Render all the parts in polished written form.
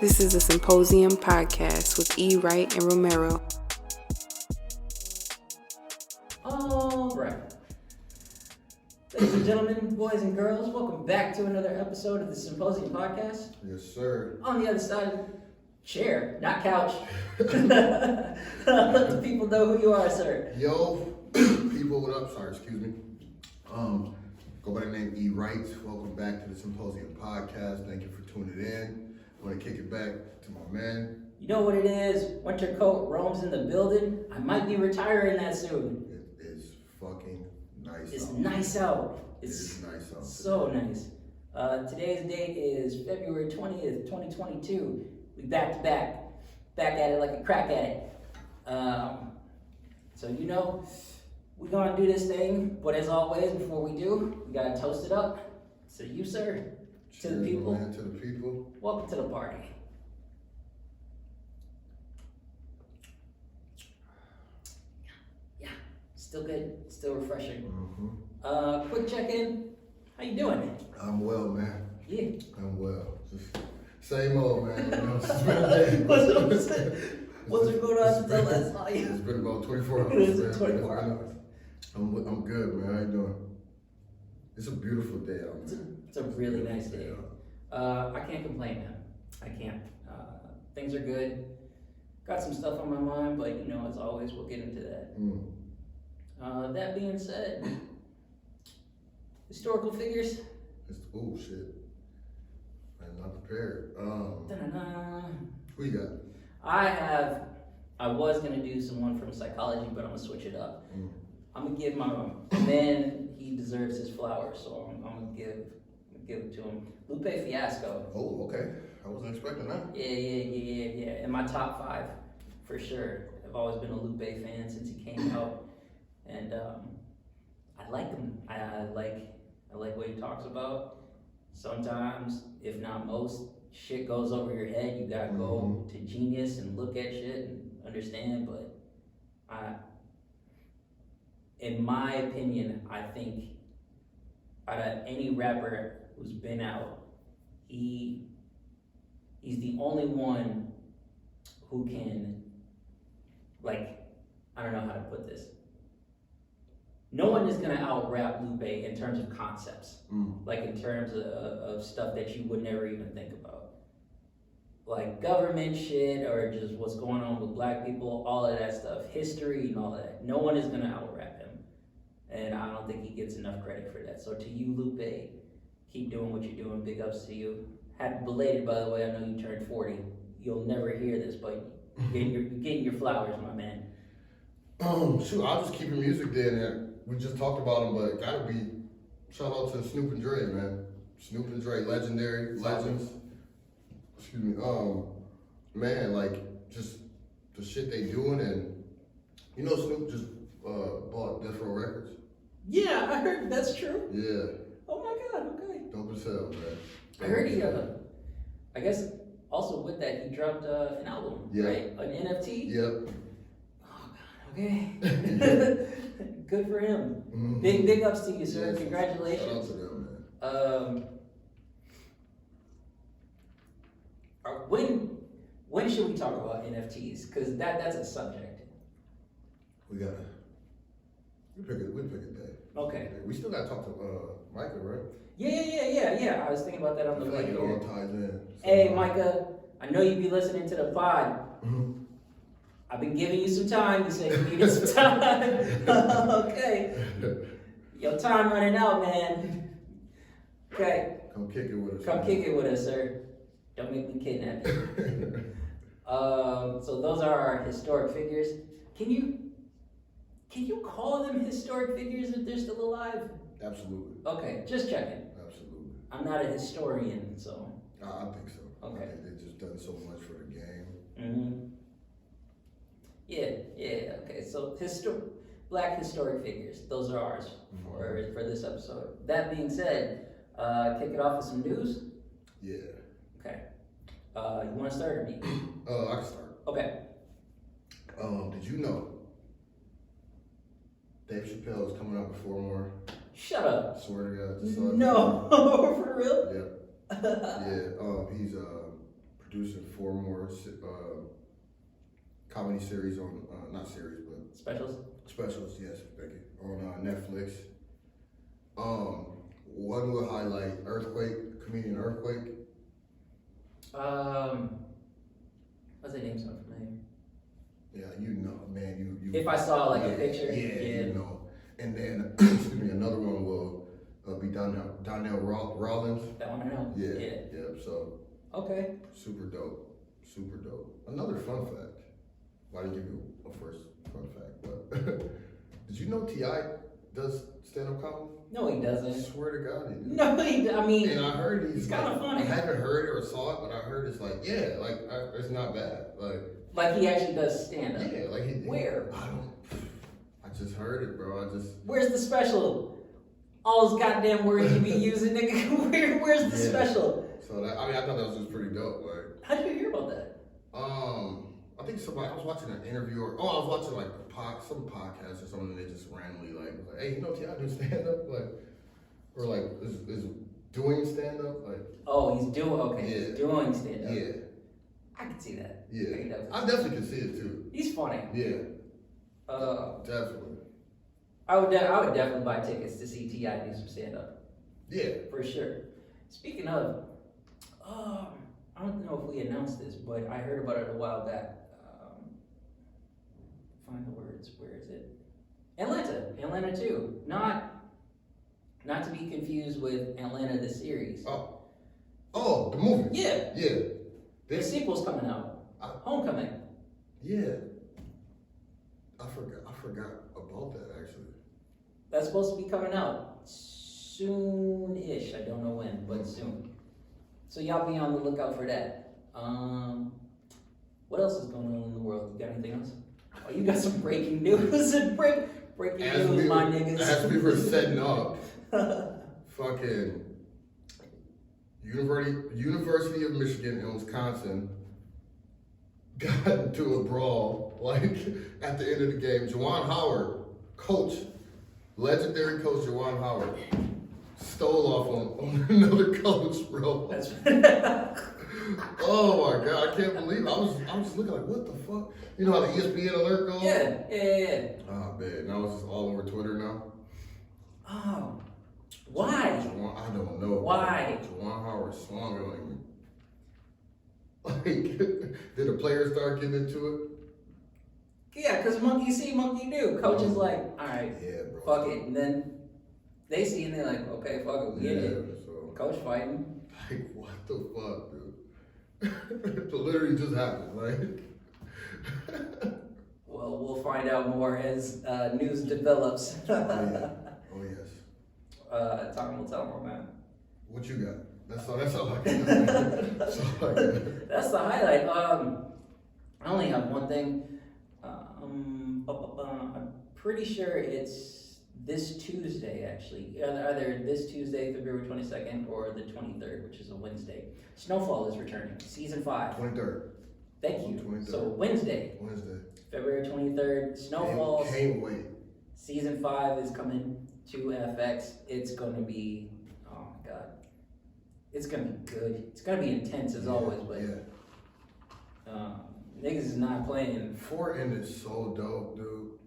This is a Symposium podcast with Wright and Romero. All right. Ladies and gentlemen, boys and girls, welcome back to another episode of the Symposium podcast. Yes, sir. On the other side of the chair, not couch. Let the people know who you are, sir. Yo, people, what up? Sorry, excuse me. Go by the name Wright. Welcome back to the Symposium podcast. Thank you for tuning in. I want to kick it back to my man. You know what it is? Winter coat roams in the building. I might be retiring that soon. It is fucking nice. It's out. nice out. It is nice out. So nice. Today's date is February 20th, 2022. We back to back. Back at it like a crack addict. So you know, we're gonna do this thing, but as always, before we do, we gotta toast it up. So you, sir, to Cheers, the people. Man, to the people. Welcome to the party. Yeah, still good, still refreshing. Mm-hmm. Quick check-in. How you doing? I'm well, man. Yeah. I'm well. Just same old, man. You know, What's going on since I last saw you? It's been about 24 hours. It's man. 24 hours. I'm good, man. How you doing? It's a beautiful day out, man. It's a really nice day. I can't complain, man. I can't. Things are good. Got some stuff on my mind, but you know, as always, we'll get into that. That being said, historical figures. Oh shit! I'm not prepared. Da-da-da. Who you got? I was gonna do someone from psychology, but I'm gonna switch it up. I'm gonna give my man, he deserves his flowers, so I'm gonna give it to him. Lupe Fiasco. Oh, okay. I wasn't expecting that. Yeah. In my top 5, for sure. I've always been a Lupe fan since he came out, and I like him. I like what he talks about. Sometimes, if not most, shit goes over your head. You gotta go to Genius and look at shit and understand. But in my opinion, I think out of any rapper who's been out, he's the only one who can, like, I don't know how to put this. No one is gonna out-rap Lupe in terms of concepts, like in terms of stuff that you would never even think about. Like government shit or just what's going on with black people, all of that stuff, history and all of that. No one is gonna out-rap him. And I don't think he gets enough credit for that. So to you, Lupe, keep doing what you're doing. Big ups to you. Happy belated, by the way. I know you turned 40. You'll never hear this, but you're getting your flowers, my man. Shoot, I'll just keep your music there. We just talked about him, but gotta be shout out to Snoop and Dre, man. Snoop and Dre, legendary legends. Excuse me. Man, like just the shit they doing, and you know Snoop just bought Death Row Records. Yeah, I heard that's true. Yeah. Oh my God. Okay. Dope as hell, man. I heard he. I guess also with that he dropped an album, right? An NFT. Yep. Oh God. Okay. Good for him. Big ups to you, sir. Yes, Congratulations. Shout out to them, man. When should we talk about NFTs? Because that's a subject. We pick a day. Okay. We still gotta talk to Micah, right? Yeah. I was thinking about that on the way It here. all ties in. Hey, Micah, I know you be listening to the pod. I've been giving you some time. You said you needed some time. Okay. Your time running out, man. Okay. Come kick it with us. Come kick it with us, sir. Don't make me kidnap you. So those are our historic figures. Can you call them historic figures if they're still alive? Absolutely. Okay, just checking. Absolutely. I'm not a historian, so. I think so. Okay. I think they've just done so much for the game. Yeah. Okay, so black historic figures. Those are ours for this episode. That being said, kick it off with some news. Yeah. Okay. You want to start or me? I can start. Okay. Did you know Dave Chappelle is coming out with 4 more? Shut up. Swear to God. No, for real? Yeah. Yeah. He's producing 4 more comedy series on, not series, but specials, yes, thank you, on Netflix. One will highlight Earthquake, comedian Earthquake. What's that name sound familiar? Yeah, you know, man, you. If I saw like yeah, a picture, yeah, you know. And then, excuse me, another one will be Donnell Rollins. That one I know. Yeah. So. Okay. Super dope. Another fun fact. Well, I didn't give you a first fun fact, but did you know T.I. does stand-up comedy? No, he doesn't. I swear to God, he does. No, I mean. And I heard he's kind of funny. I haven't heard it or saw it, but I heard it's like, yeah, like it's not bad, like he actually does stand-up. Yeah, like he. Where? I just heard it, bro. Where's the special? All those goddamn words you be using, nigga. Where's the special? So I thought that was just pretty dope. Like, how did you hear about that? I think I was watching an interview I was watching like some podcast or something. And they just randomly like, hey, you know, T.I. do stand up, or like is doing stand up, like. Oh, he's doing He's doing stand up. Yeah. I can see that. Yeah. I definitely can see it too. He's funny. Yeah. Definitely. I would definitely buy tickets to see T.I. do some stand up. Yeah. For sure. Speaking of, I don't know if we announced this, but I heard about it a while back. Find the words. Where is it? Atlanta 2. Not to be confused with Atlanta the series. Oh, the movie. Yeah. Yeah. The sequel's coming out. Homecoming. Yeah. I forgot about that actually. That's supposed to be coming out soon-ish. I don't know when, but soon. So y'all be on the lookout for that. What else is going on in the world? You got anything else? Oh, you got some breaking news. breaking news, my niggas. As we were setting up, fucking University of Michigan and Wisconsin got into a brawl, like, at the end of the game. Juwan Howard, legendary coach Juwan Howard, stole off on another coach, bro. That's oh my God, I can't believe it. I was just looking like, what the fuck? You know how the ESPN alert goes? Yeah. Oh man, now it's just all over Twitter now. Oh, why? I don't know. Why? Juwan Howard swung on him. Like, did the players start getting into it? Yeah, because monkey see, monkey do. Coach is like, all right, yeah, bro. fuck it. And then they see and they're like, okay, fuck it, we get it. So, Coach fighting. Like, what the fuck, dude? It literally just happened, like. Well, we'll find out more as news develops. Oh yes. Time will tell more, man. What you got? That's all I can do. That's the highlight. I only have one thing. I'm pretty sure it's this Tuesday, actually. Either this Tuesday, February 22nd, or the 23rd, which is a Wednesday. Snowfall is returning, season 5. 23rd. Thank you. 23rd. So Wednesday, February 23rd, Snowfall. Can't wait. Season 5 is coming to FX. It's going to be, oh my God. It's going to be good. It's going to be intense as always, but niggas is not playing. 4N is so dope, dude.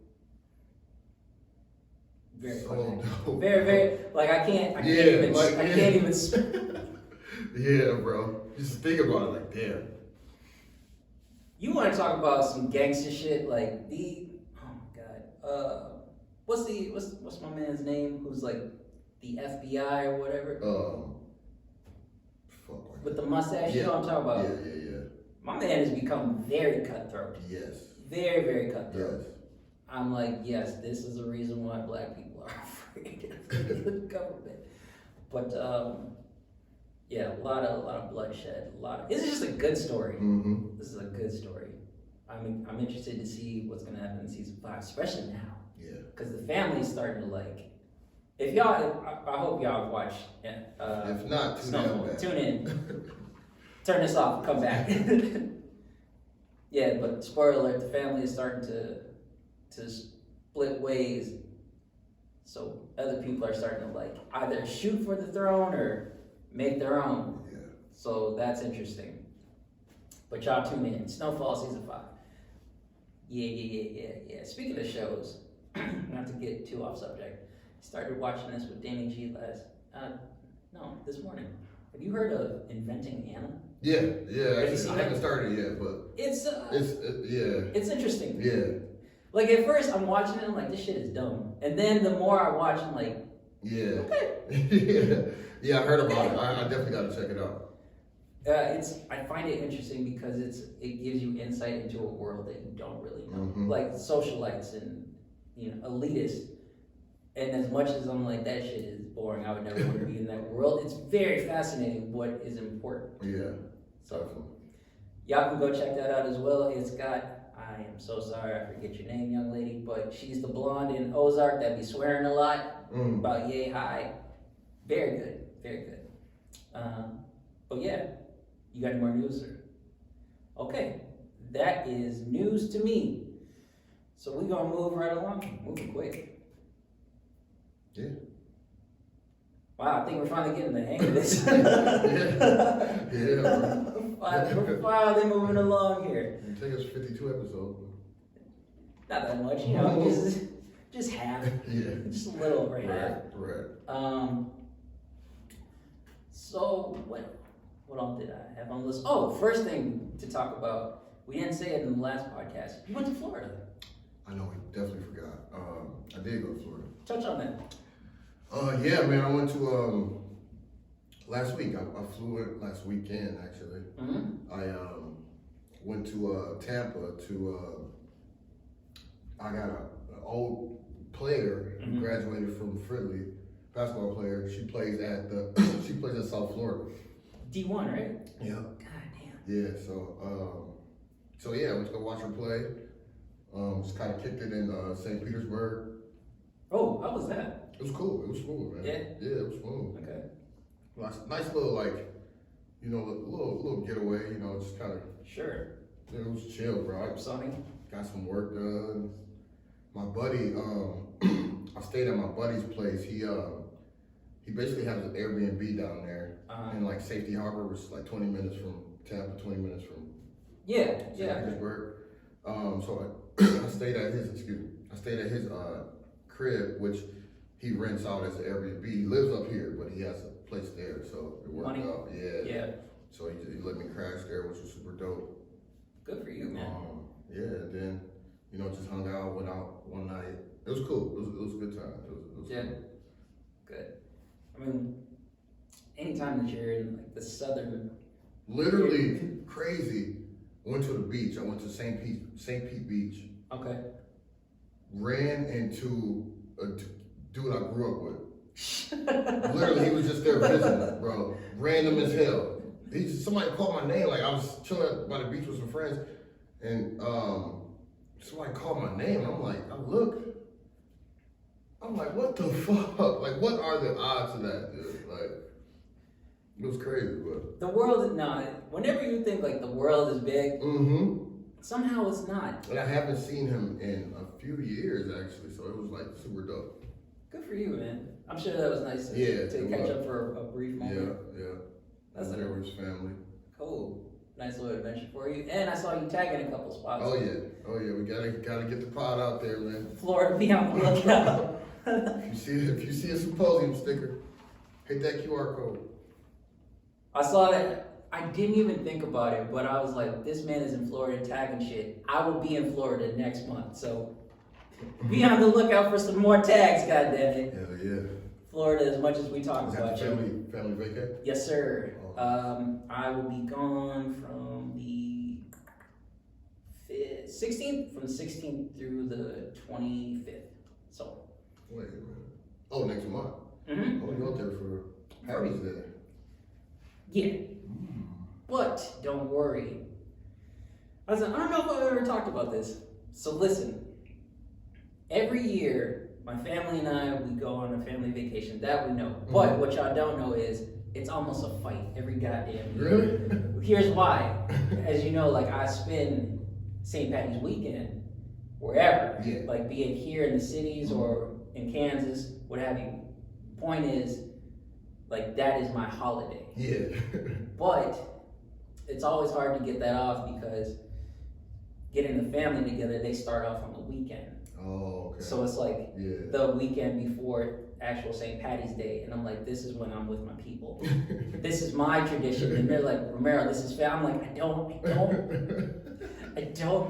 Very so dope. Very, very, like I can't even. Yeah, bro. Just think about it, like, damn. You want to talk about some gangster shit, like oh my God. What's my man's name? Who's like the FBI or whatever? Fuck. With the mustache, you know what I'm talking about? Yeah. My man has become very cutthroat. Yes. Very, very cutthroat. Yes. I'm like, yes, this is a reason why black people are afraid of the government. But yeah, a lot of bloodshed. This is just a good story. Mm-hmm. This is a good story. I'm interested to see what's gonna happen in season 5, especially now. Yeah. Because the family's starting to like. If y'all, I hope y'all have watched. If not, tune in. Turn this off and come back. Yeah, but spoiler alert: the family is starting to split ways. So other people are starting to like either shoot for the throne or make their own. Yeah. So that's interesting. But y'all tune in. Snowfall season 5. Yeah. Speaking of shows, not to get too off subject, started watching this with Danny G this morning. Have you heard of Inventing Anna? Yeah. Have you seen I haven't started yet, but it's interesting. Yeah. Like at first I'm watching it, I'm like, this shit is dumb. And then the more I watch, I'm like, yeah. Okay. Yeah, I heard about it. I definitely got to check it out. I find it interesting because it gives you insight into a world that you don't really know, Mm-hmm. like socialites and elitists. And as much as I'm like, that shit is boring, I would never want to be in that world. It's very fascinating what is important. Yeah, So definitely. y'all can go check that out as well. It's got, I am so sorry, I forget your name, young lady, but she's the blonde in Ozark that be swearing a lot about yay high. Very good, very good. But yeah, you got any more news, sir? Okay, that is news to me. So we're gonna move right along, moving quick. Yeah. Wow, I think we're finally getting the hang of this. Yeah. We're finally moving along here. It take us 52 episodes. Not that much, just half. Yeah. Just a little over half. Right. So what else did I have on the list? Oh, first thing to talk about, we didn't say it in the last podcast. You went to Florida. I know, we definitely forgot. I did go to Florida. Touch on that. Yeah, man, I went to, last week. I flew in last weekend, actually. Mm-hmm. I went to Tampa to, I got an old player who graduated from Fridley, basketball player. She plays at South Florida. D1, right? Yeah. God damn. Yeah, so yeah, I went to go watch her play. Just kind of kicked it in St. Petersburg. Oh, how was that? It was cool. It was smooth, man. Yeah? Yeah, it was smooth. Okay. Nice little, like, little getaway, just kind of, Sure. it was chill, bro. Sunny? Got some work done. My buddy, I stayed at my buddy's place. He basically has an Airbnb down there. And like Safety Harbor, which is like 20 minutes from Tampa, 20 minutes from St. Petersburg. So I stayed at his crib, which he rents out as an Airbnb. He lives up here, but he has a place there, so it worked out. Yeah. So he let me crash there, which was super dope. Good for you, man. Yeah, then just hung out, went out one night. It was cool. It was a good time. It was cool. Good. I mean, anytime that you're in like the southern, literally crazy. Went to the beach. I went to St. Pete Beach. Okay. Ran into a dude I grew up with. Literally, he was just there visiting, bro. Random as hell. Somebody called my name. Like, I was chilling by the beach with some friends, and somebody called my name. And I'm like, I'm like, what the fuck? Like, what are the odds of that, dude? Like, it was crazy, but the world is not. Whenever you think like the world is big, somehow it's not. And I haven't seen him in a few years, actually, so it was like super dope. Good for you, man. I'm sure that was nice to catch up for a brief moment. Yeah. That's there with his family. Cool. Nice little adventure for you. And I saw you tagging a couple spots. Oh yeah. We gotta get the pod out there, man. Florida, be on the lookout. If you see a Symposium sticker, hit that QR code. I saw that. I didn't even think about it, but I was like, this man is in Florida tagging shit. I will be in Florida next month, so be on the lookout for some more tags, goddammit. Hell yeah. Florida, as much as we talk about you. Family vacay? Yes, sir. Oh. I will be gone from the 16th, from the 16th through the 25th. So. Wait a minute. Oh, next month. Mm-hmm. Oh, you out there for Harry's Day? Yeah. But don't worry. I don't know if I've ever talked about this. So listen. Every year, my family and I, we go on a family vacation. That we know. But what y'all don't know is it's almost a fight every goddamn year. Really? Here's why. As you know, like I spend St. Patty's weekend wherever. Yeah. Like be it here in the cities or in Kansas, what have you. Point is, like that is my holiday. Yeah. But it's always hard to get that off because getting the family together, they start off on the weekend. Oh, okay. So it's like Yeah. the weekend before actual St. Patty's Day, and I'm like, this is when I'm with my people. This is my tradition, and they're like, Romero, this is I'm like, I don't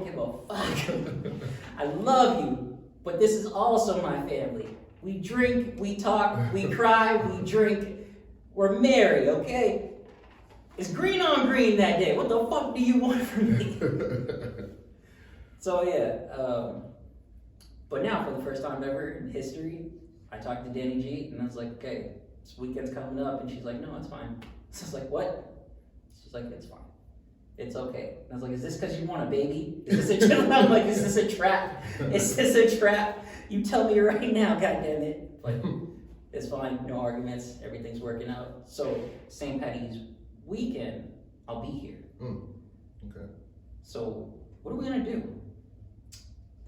give a fuck. I love you, but this is also my family. We drink, we talk, we cry, we drink. We're merry, okay? It's green on green that day. What the fuck do you want from me? So yeah, but now for the first time ever in history, I talked to Danny G, and I was like, okay, this weekend's coming up, and she's like, no, it's fine. So I was like, what? She's like, it's fine. It's okay. And I was like, is this because you want a baby? Is this a I'm like, is this a trap? Is this a trap? You tell me right now, goddammit. But it's fine, no arguments, everything's working out. So St. Patty's weekend, I'll be here. Okay. So what are we gonna do?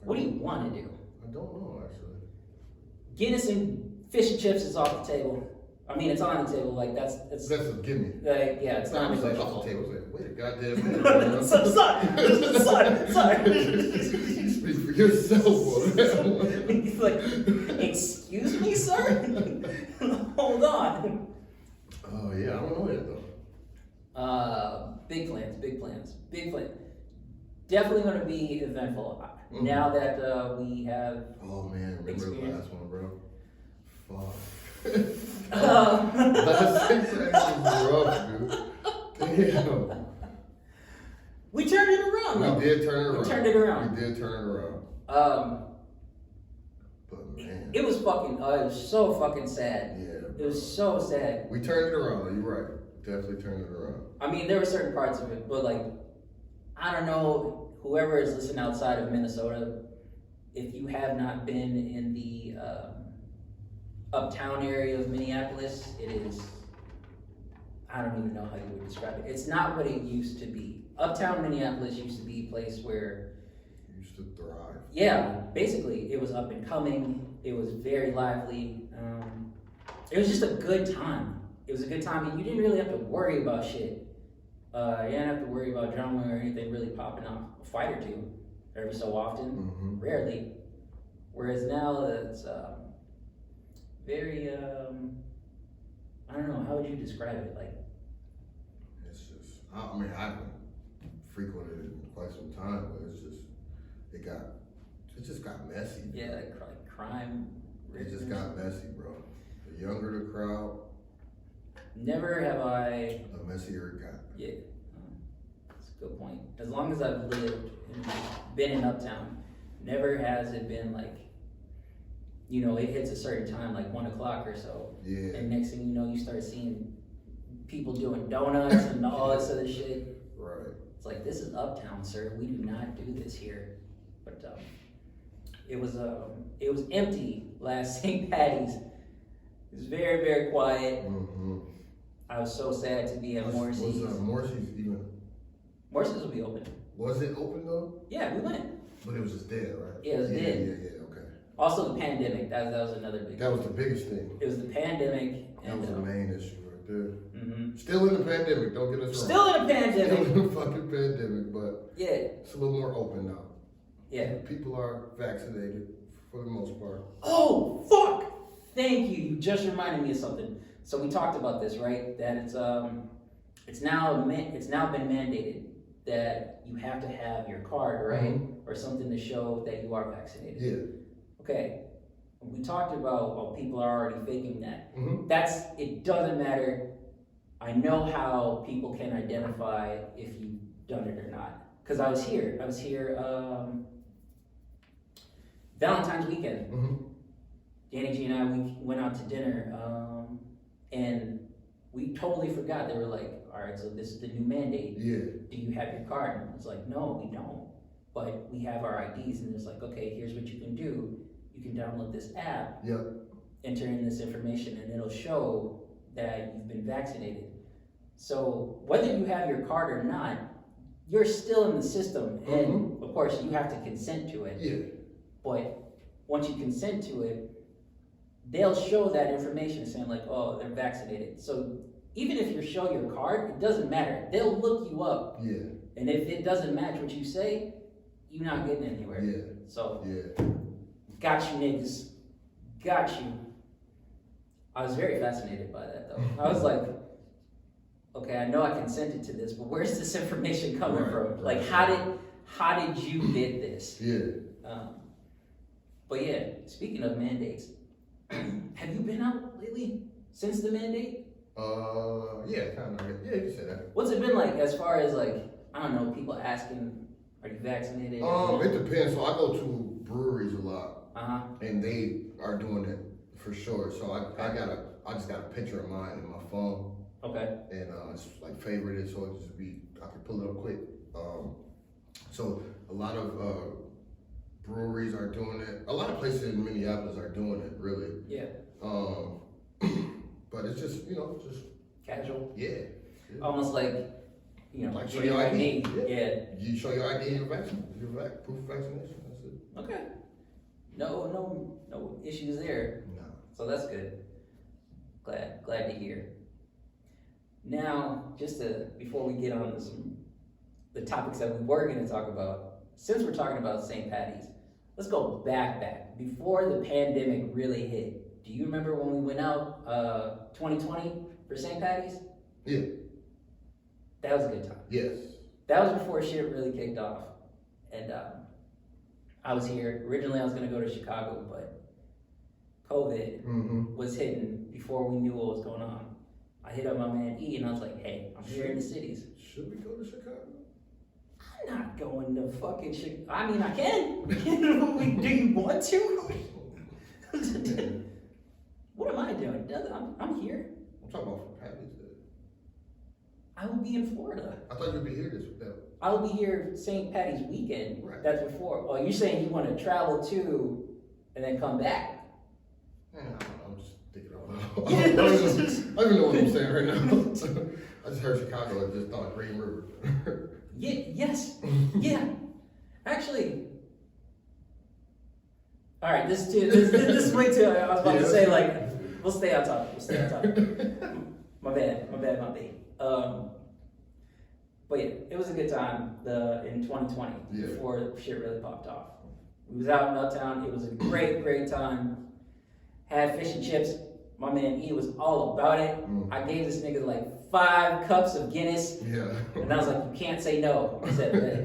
What do you want to do? I don't know, actually. Guinness and fish and chips is off the table. I mean, it's on the table. Like that's a gimme. Like, yeah, it's not Off the negotiable. table. I was like, wait a goddamn minute. Sorry. Speak for yourself. He's like, excuse me, sir. Hold on. Oh yeah, I don't know yet though. Big plans. Definitely going to be eventful. Now that we have. Oh man, remember experience. the last one, bro? Fuck. Last 6 seconds was rough, dude. Damn. We turned it around. Though. We did turn it around. We turned it around. But man. It was fucking. It was so fucking sad. Yeah. It was so sad. We turned it around. You're right. Definitely turned it around. I mean, there were certain parts of it, but like, I don't know. Whoever is listening outside of Minnesota, if you have not been in the uptown area of Minneapolis, it is, I don't even know how you would describe it. It's not what it used to be. Uptown Minneapolis used to be a place where You used to thrive. yeah, basically, it was up and coming. It was very lively. It was just a good time. It was a good time, and you didn't really have to worry about shit. You didn't have to worry about drama or anything really popping off. A fight or two, every so often, rarely. Whereas now it's very, I don't know, how would you describe it? Like, It's just, I mean, I haven't frequented it in quite some time, but it's just, it just got messy. yeah, like crime. It just got messy, bro. The younger the crowd, Never have I. the messier it got. Yeah, that's a good point. As long as I've lived and been in Uptown, never has it been like, you know, it hits a certain time, like 1 o'clock or so. Yeah. And next thing you know, you start seeing people doing donuts and all this other shit. Right. It's like, this is Uptown, sir. We do not do this here. But it was empty last St. Patty's. It was very, very quiet. I was so sad to be at Morrissey's. Was Morrissey's even? Morrissey's will be open. Was it open though? Yeah, we went. But it was just dead, right? Yeah, it was dead. Yeah, okay. Also the pandemic. That was another big. That was the biggest thing. It was the pandemic. That was the main issue right there. Mm-hmm. Still in the pandemic, don't get us wrong. Still in a pandemic. Still in the fucking pandemic, but Yeah. it's a little more open now. Yeah. People are vaccinated for the most part. Oh, fuck! Thank you. You just reminded me of something. So we talked about this, right? That it's now been mandated that you have to have your card, right? Or something to show that you are vaccinated. Yeah. Okay. We talked about, well, people are already faking that. Mm-hmm. It doesn't matter. I know how people can identify if you've done it or not. Because I was here Valentine's weekend. Mm-hmm. Danny G and I, we went out to dinner, and we totally forgot. They were like, all right, so this is the new mandate. Yeah. Do you have your card? And I was like, no, we don't. But we have our IDs, and it's like, okay, here's what you can do. You can download this app, Yep. enter in this information, and it'll show that you've been vaccinated. So whether you have your card or not, you're still in the system, and of course you have to consent to it. Yeah. But once you consent to it, they'll show that information saying like, oh, they're vaccinated. So even if you show your card, it doesn't matter. They'll look you up. Yeah. And if it doesn't match what you say, you're not getting anywhere. Yeah. So, Yeah. got you niggas. Got you. I was very fascinated by that though. I was like, okay, I know I consented to this, but where's this information coming from? Like, how did you get this? Yeah. But yeah, speaking of mandates, have you been out lately since the mandate? Yeah, kind of. Yeah, you can say that. What's it been like as far as like, I don't know, people asking, are you vaccinated? It depends. So I go to breweries a lot, Uh-huh. and they are doing it for sure. So I just got a picture of mine in my phone, Okay. and it's like favorited, so it just I can pull it up quick. So a lot of breweries are doing it. A lot of places in Minneapolis are doing it, really. Yeah. But it's just just Casual. yeah. Almost like, Like show getting your ID. Yeah. You show your ID and your vaccine, proof of vaccination. That's it. Okay. No issues there. No. So that's good. Glad to hear. Now, before we get on to the topics that we were going to talk about, since we're talking about St. Patty's, let's go back. Before the pandemic really hit, do you remember when we went out 2020 for St. Patty's? Yeah. That was a good time. Yes. That was before shit really kicked off. And I was here. Originally, I was going to go to Chicago, but COVID was hitting before we knew what was going on. I hit up my man E, and I was like, hey, I'm here in the cities. Should we go to Chicago? I'm not going to fucking Chicago. I mean, I can. Do you want to? What am I doing? I'm here. I'm talking about for Patty's Day. I will be in Florida. I thought you'd be here this week. I will be here St. Patty's weekend. Right. That's before. Well, you're saying you want to travel to and then come back? I don't know, I'm just thinking out loud. I don't even know what I'm saying right now. I just heard Chicago and just thought Green River. Yes. Yeah. Actually. All right. This is way too. I was about to say like, we'll stay on topic. My bad. But yeah, it was a good time in 2020 before shit really popped off. We was out in Uptown. It was a great time. Had fish and chips. My man E was all about it. I gave this nigga like 5 cups of Guinness. Yeah. And I was like, you can't say no. He said that.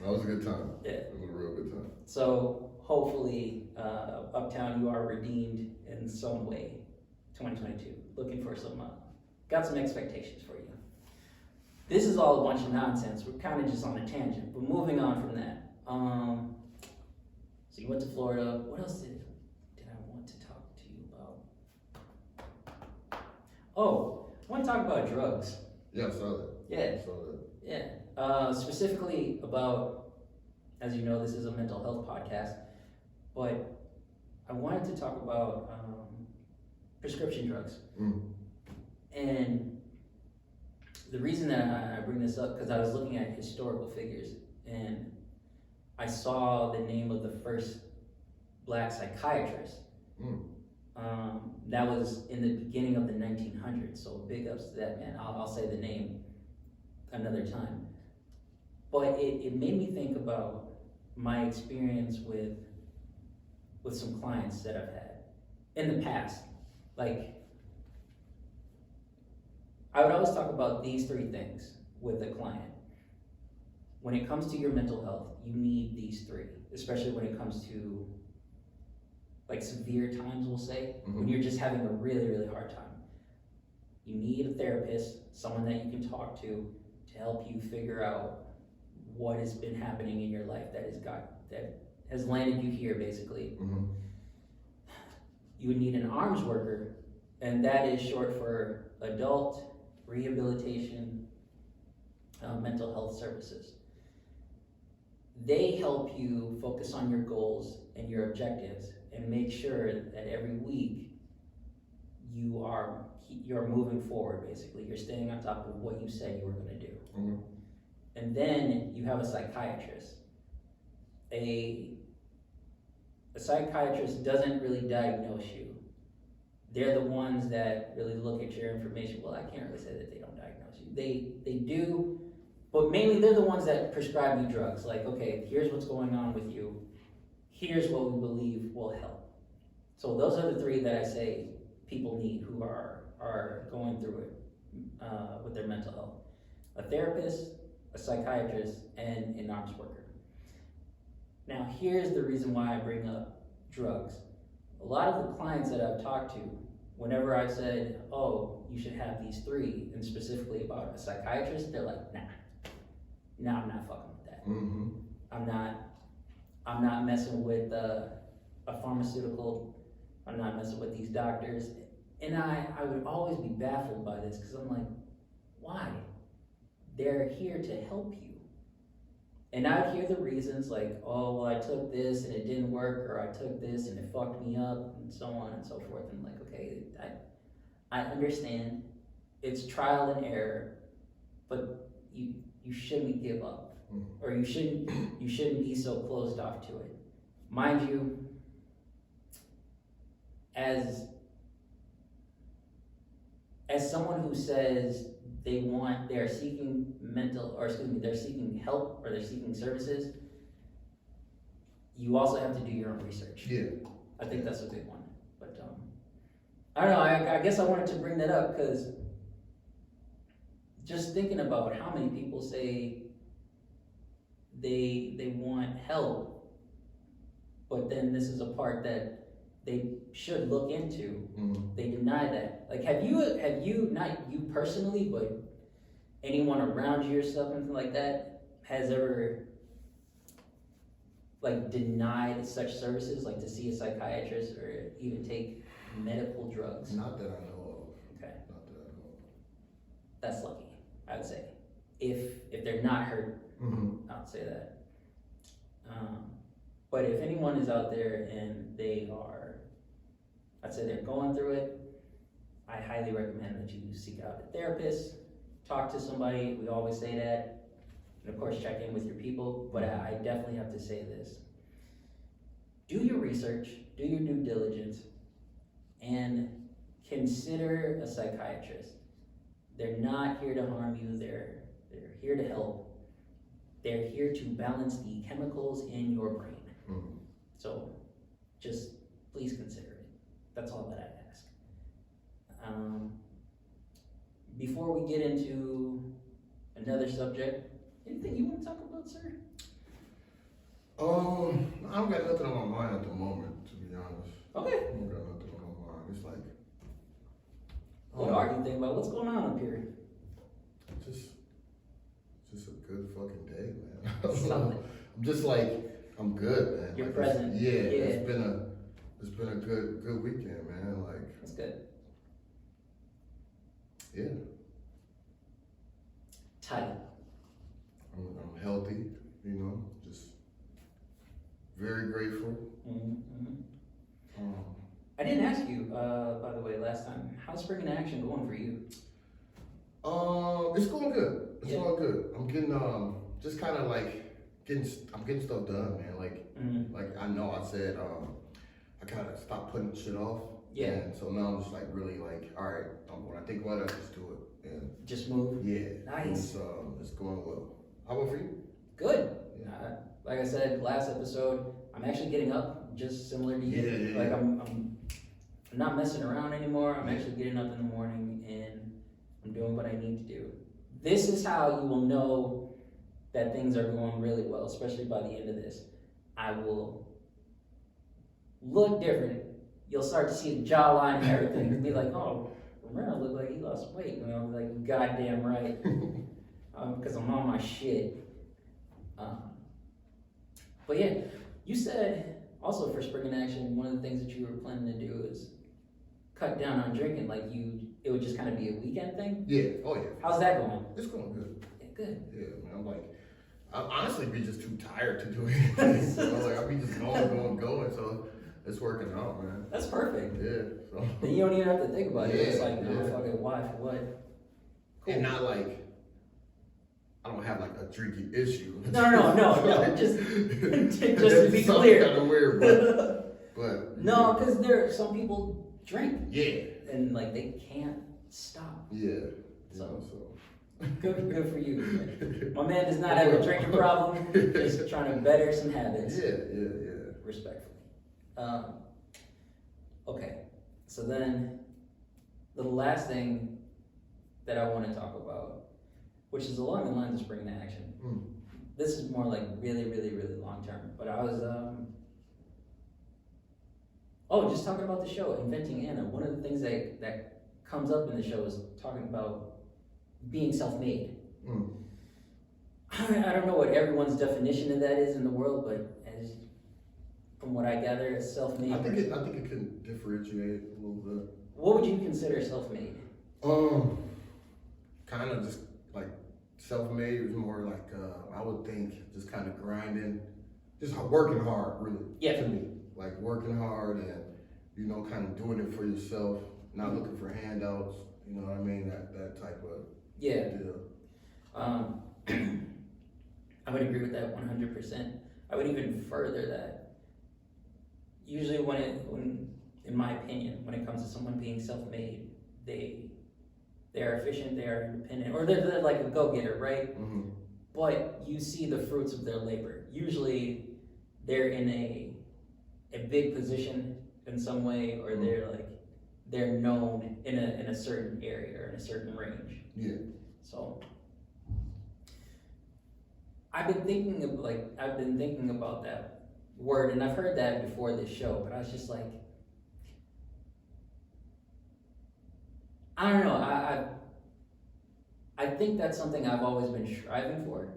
That was a good time. Yeah. It was a real good time. So hopefully, Uptown, you are redeemed in some way. 2022. Looking for got some expectations for you. This is all a bunch of nonsense. We're kind of just on a tangent, but moving on from that. So you went to Florida. What else did I want to talk to you about? Oh, I want to talk about drugs. Yeah, I saw that. Yeah. I saw that. Yeah. Specifically about, as you know, this is a mental health podcast, but I wanted to talk about prescription drugs. And the reason that I bring this up, because I was looking at historical figures, and I saw the name of the first black psychiatrist. That was in the beginning of the 1900s, so big ups to that man. I'll say the name another time. But it made me think about my experience with some clients that I've had in the past. Like, I would always talk about these 3 things with a client. When it comes to your mental health, you need these 3, especially when it comes to like severe times, we'll say, when you're just having a really hard time. You need a therapist, someone that you can talk to help you figure out what has been happening in your life that has landed you here, basically. You would need an arms worker, and that is short for adult rehabilitation mental health services. They help you focus on your goals and your objectives and make sure that every week you're moving forward, basically. You're staying on top of what you said you were going to do. And then you have a psychiatrist. A psychiatrist doesn't really diagnose you. they're the ones that really look at your information. Well, I can't really say that they don't diagnose you. They do, but mainly they're the ones that prescribe you drugs. Like, okay, here's what's going on with you. Here's what we believe will help. So those are the three that I say people need who are going through it with their mental health: a therapist, a psychiatrist, and an arms worker. Now, here's the reason why I bring up drugs. A lot of the clients that I've talked to, whenever I've said, oh, you should have these three, and specifically about a psychiatrist, they're like, nah, I'm not fucking with that. Mm-hmm. I'm not messing with a pharmaceutical. I'm not messing with these doctors. And I would always be baffled by this, because I'm like, why? They're here to help you. And I'd hear the reasons like, oh, well, I took this and it didn't work, or I took this and it fucked me up, and so on and so forth. And I'm like, okay, I understand. It's trial and error, but you shouldn't give up, or you shouldn't be so closed off to it. Mind you, as someone who says they're seeking they're seeking help, or they're seeking services, you also have to do your own research. Yeah. I think that's a big one. But I don't know, I guess I wanted to bring that up because just thinking about how many people say they want help, but then this is a part that they should look into. Mm-hmm. They deny that. Like, have you, not you personally, but anyone around you or something like that has ever like denied such services, like to see a psychiatrist or even take medical drugs? Not that I know of. Okay. Not that I know of. That's lucky, I would say. If they're not hurt, Mm-hmm. I would say that. But if anyone is out there and they are, I'd say they're going through it, I highly recommend that you seek out a therapist, talk to somebody. We always say that. And of course, check in with your people. But I definitely have to say this. Do your research, do your due diligence, and consider a psychiatrist. They're not here to harm you. They're here to help. They're here to balance the chemicals in your brain. Mm-hmm. So just please consider it. That's all that I ask. Before we get into another subject, anything you want to talk about, sir? I don't got nothing on my mind at the moment, to be honest. Okay. I don't got nothing on my mind. It's like, What are you thinking about? What's going on up here? just a good fucking day, man. Solid. I'm just like, I'm good, man. You're like, present. Yeah, Yeah. it's been a good weekend, man. Like, That's good. yeah, Tight. I'm healthy, you know, just very grateful. Mm-hmm. Um, I didn't ask you, by the way, last time. How's Spring in Action going for you? It's going good. It's Yeah. going good. I'm getting just kind of like getting stuff done, man. Like I know I said I kind of stopped putting shit off. Yeah. And so now I'm just like really like, all right, when I think about it, I just do it. And Just move? yeah, Nice. It's going well. How about for you? Good. Yeah. Like I said last episode, I'm actually getting up, just similar to you. Yeah. Like I'm not messing around anymore. I'm actually getting up in the morning and I'm doing what I need to do. This is how you will know that things are going really well, especially by the end of this. I will look different. You'll start to see the jawline and everything and be like, oh, Romero looked like he lost weight. And I'm like, goddamn right. Because I'm on my shit. But yeah, you said also for Spring in Action, one of the things that you were planning to do is cut down on drinking. Like it would just kind of be a weekend thing. Yeah. Oh yeah. How's that going? It's going good. Yeah, good. Yeah, man. I'm like, I honestly be just too tired to do anything. So like I be just going. So it's working out, man. That's perfect. Yeah. So. Then you don't even have to think about it. It's like, no, yeah. fuck it, why, for what? Cool. And not like I don't have like a drinking issue. No. Just to be clear. Kind of weird, but No, because there are some people drink. Yeah. And like they can't stop. Yeah. So good for you. My man does not have a drinking problem. Just trying to better some habits. Yeah. Respectfully. Okay. So then the last thing that I want to talk about, which is along the lines of spring to action. This is more like really, really, really long term. But I was just talking about the show, Inventing Anna. One of the things that comes up in the show is talking about being self-made. I don't know what everyone's definition of that is in the world, but from what I gather, as self-made. I think it can differentiate a little bit. What would you consider self-made? Kind of just like self-made is more like I would think just kind of grinding, just working hard, really. Yeah. To me, like working hard and kind of doing it for yourself, not looking for handouts. You know what I mean? That type of deal. I would agree with that 100%. I would even further that. Usually when in my opinion, when it comes to someone being self-made, they are efficient, they are independent, or they're like a go-getter, right? Mm-hmm. But you see the fruits of their labor. Usually they're in a big position in some way, or they're known in a certain area or in a certain range. Yeah. So I've been thinking about that word, and I've heard that before this show, but I was just like, I don't know. I think that's something I've always been striving for.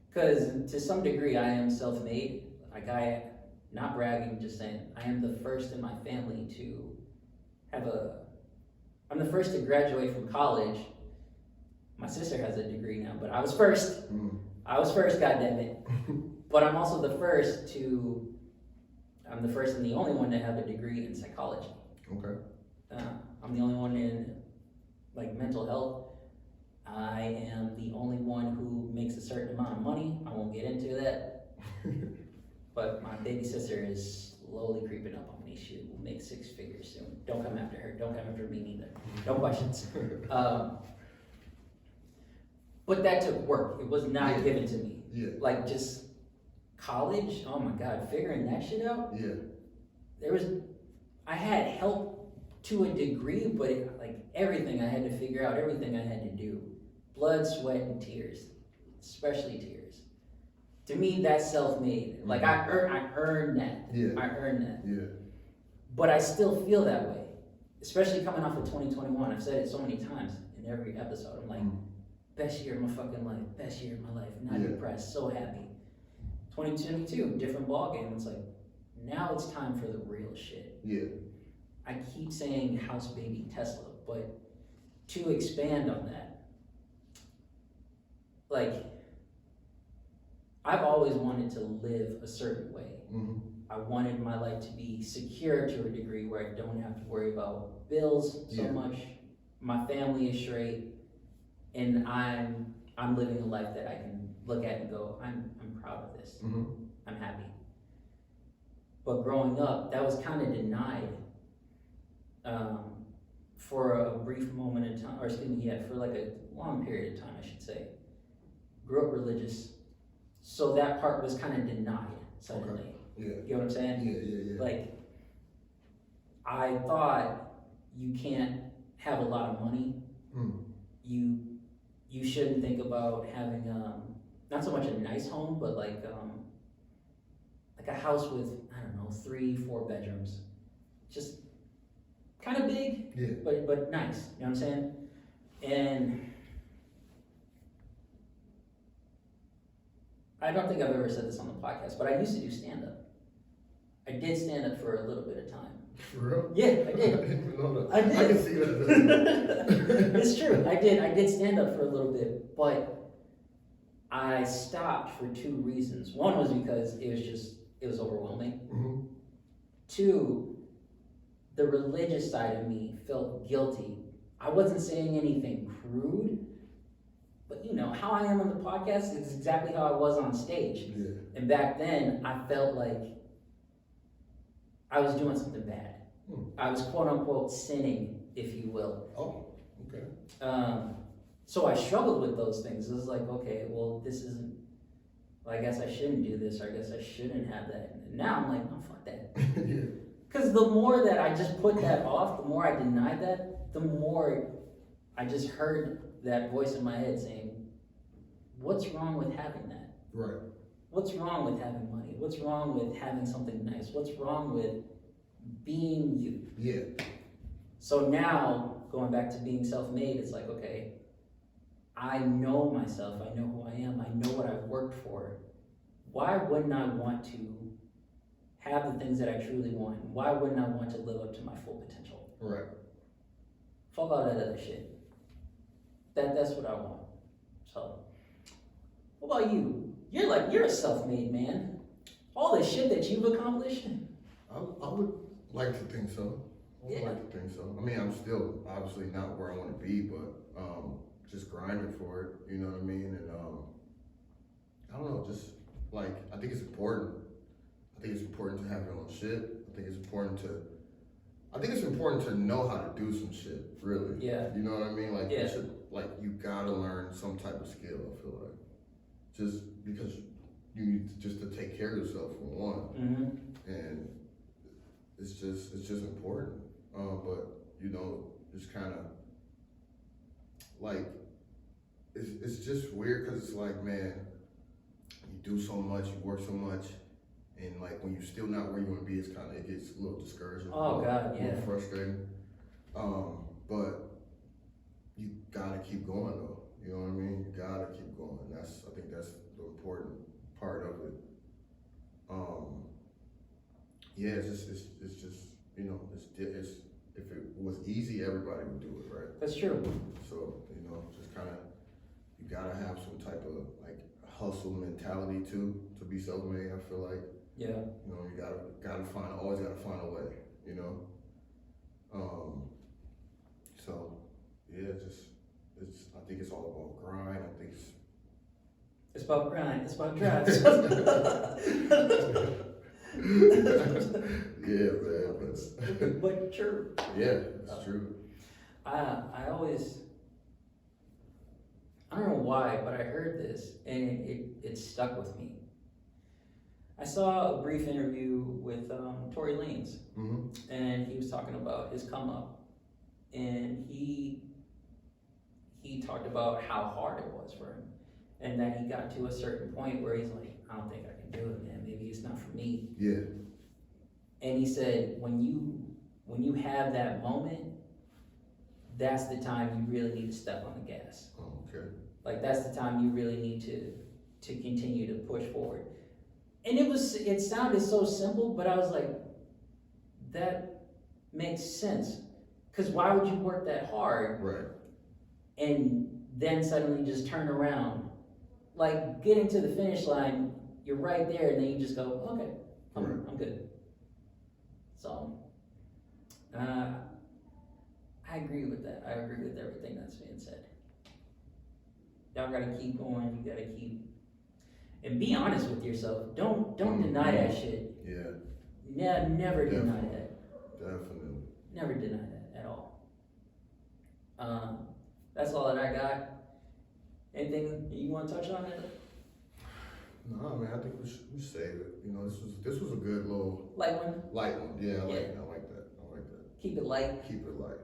Because to some degree, I am self-made. Like not bragging, just saying, I am the first in my family to I'm the first to graduate from college. My sister has a degree now, but I was first. I was first, goddammit. But I'm also I'm the first and the only one to have a degree in psychology. Okay. I'm the only one in mental health. I am the only one who makes a certain amount of money. I won't get into that. But my baby sister is slowly creeping up on me. She will make 6 figures soon. Don't come after her. Don't come after me neither. No questions. But that took work. It was not given to me. Yeah. Just college, oh my God, figuring that shit out. Yeah. I had help to a degree, but everything I had to figure out, everything I had to do. Blood, sweat, and tears. Especially tears. To me, that's self-made. I earned that. Yeah. I earned that. Yeah. But I still feel that way. Especially coming off of 2021. I've said it so many times in every episode. I'm like, best year of my fucking life. Best year of my life. Not depressed. So happy. 2022, different ballgame. It's like, now it's time for the real shit. Yeah. I keep saying house baby Tesla, but to expand on that, I've always wanted to live a certain way. I wanted my life to be secure to a degree where I don't have to worry about bills so much. My family is straight, and I'm living a life that I can look at and go, I'm proud of this. I'm happy. But growing up, that was kind of denied for a brief moment in time, or for a long period of time, I should say. Grew up religious, so that part was kind of denied suddenly. Okay. Yeah. You know what I'm saying? Yeah. I thought you can't have a lot of money. You shouldn't think about having not so much a nice home, but a house with 3-4 bedrooms, just kind of big, but nice. You know what I'm saying? And I don't think I've ever said this on the podcast, but I used to do stand-up. I did stand-up for a little bit of time. For real? Yeah, I did. I did. I can see that. It's true. I did stand-up for a little bit, but I stopped for 2 reasons. One was because it was overwhelming. 2, the religious side of me felt guilty. I wasn't saying anything crude, but how I am on the podcast is exactly how I was on stage. And back then, I felt like I was doing something bad. I was quote unquote sinning, if you will. Oh, okay. So I struggled with those things. It was like, okay, well, this isn't, well, I guess I shouldn't do this, or I guess I shouldn't have that. And now I'm like, no, fuck that. Yeah. Because the more that I just put that off, the more I denied that, the more I just heard that voice in my head saying, what's wrong with having that? Right. What's wrong with having money? What's wrong with having something nice? What's wrong with being you? Yeah. So now, going back to being self-made, it's like, okay, I know myself, I know who I am, I know what I've worked for. Why wouldn't I want to have the things that I truly want? Why wouldn't I want to live up to my full potential? Right. Fuck all that other shit. That's what I want. So, what about you? You're a self-made man. All the shit that you've accomplished. I would like to think so. I would like to think so. I mean, I'm still obviously not where I want to be, but just grinding for it. You know what I mean? And I don't know, just like I think it's important. I think it's important to have your own shit. I think it's important to know how to do some shit. Really. Yeah. You know what I mean? Like yeah. you gotta learn some type of skill. I feel like just because you need to take care of yourself for one, and it's just important. But you know, just kind of like it's just weird because it's like, man, you do so much, you work so much, and like when you're still not where you want to be, it gets a little discouraging. Oh God, yeah. A little frustrating. But you gotta keep going though. You know what I mean? You gotta keep going. I think that's the important part of it. Yeah, it's just you know, it's if it was easy, everybody would do it, right? That's true. So you know, just kind of you gotta have some type of like hustle mentality too to be self-made. I feel like yeah, you know, you always gotta find a way. You know, so yeah, I think it's all about grind. I think it's about grind. It's about drive. Yeah, man. But true. Yeah, it's true. I always, I don't know why, but I heard this and it stuck with me. I saw a brief interview with Tory Lanez, and he was talking about his come up, and he talked about how hard it was for him, and that he got to a certain point where he's like, I don't think I can do it, man. Maybe it's not for me. Yeah. And he said, when you have that moment, that's the time you really need to step on the gas. Oh, okay. Like that's the time you really need to continue to push forward. And it sounded so simple, but I was like, that makes sense. Because why would you work that hard? Right. And then suddenly just turn around? Like getting to the finish line, you're right there, and then you just go, okay, I'm good. So, I agree with that. I agree with everything that's being said. Y'all gotta keep going. You gotta keep, and be honest with yourself. Don't deny that shit. Yeah. Never deny that. Definitely. Never deny that at all. That's all that I got. Anything you want to touch on it? No, man. I think we should save it. You know, this was a good little Light one. light one. Yeah, I like that. Keep it light. Keep it light.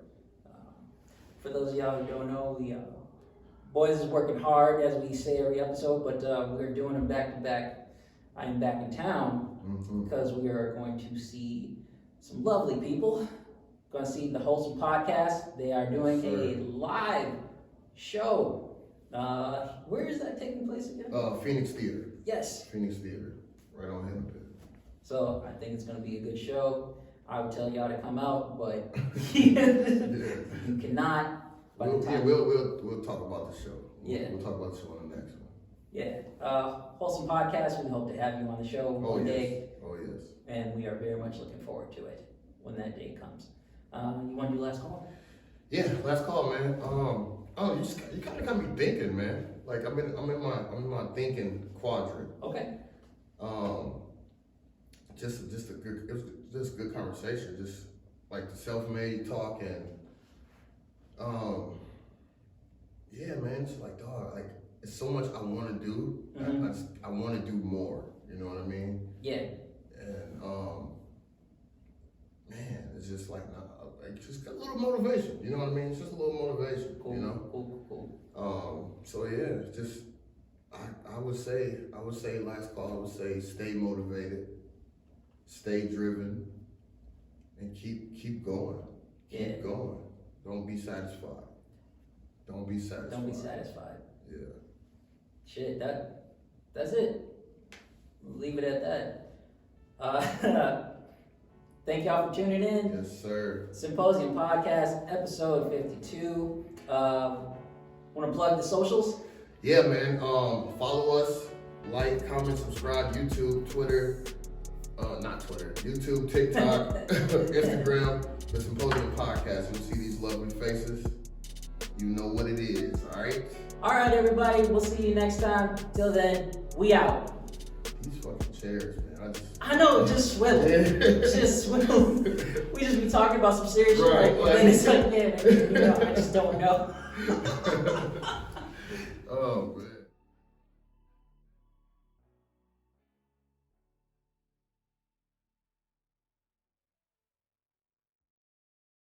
For those of y'all who don't know, we boys is working hard as we say every episode, but we're doing them back to back. I am back in town because we are going to see some lovely people. Going to see the Wholesome Podcast. They are doing a live show. Where is that taking place again? Phoenix Theater. Yes. Phoenix Theater, right on Hennepin. So I think it's going to be a good show. I would tell y'all to come out, but you cannot. We'll talk about the show. We'll talk about the show on the next one. Yeah. Wholesome Podcast. We hope to have you on the show one day. Oh yes. And we are very much looking forward to it when that day comes. You want to do last call? Yeah, last call, man. You kind of got me thinking, man. Like I'm in my thinking quadrant. Okay. Just a good conversation. Just like the self-made talk and yeah, man, it's like, dog, like it's so much I want to do. I want to do more. You know what I mean? Yeah. And man, it's just like just a little motivation. You know what I mean? It's just a little motivation. Cool. You know? Cool. So yeah, just I would say last call. I would say stay motivated, stay driven, and keep going. Keep going. Don't be satisfied. Don't be satisfied. Yeah. Shit, that's it. We'll leave it at that. Thank y'all for tuning in. Yes, sir. Symposium Podcast, episode 52. Want to plug the socials? Yeah, man. Follow us, like, comment, subscribe, YouTube, Twitter, YouTube, TikTok, Instagram, the Symposium Podcast. You'll see these lovely faces. You know what it is, all right? All right, everybody. We'll see you next time. Till then, we out. These fucking chairs, man. I know, just swivel. Just swivel. We just be talking about some serious shit. Right, And then it's like, yeah, I just don't know. Oh, man.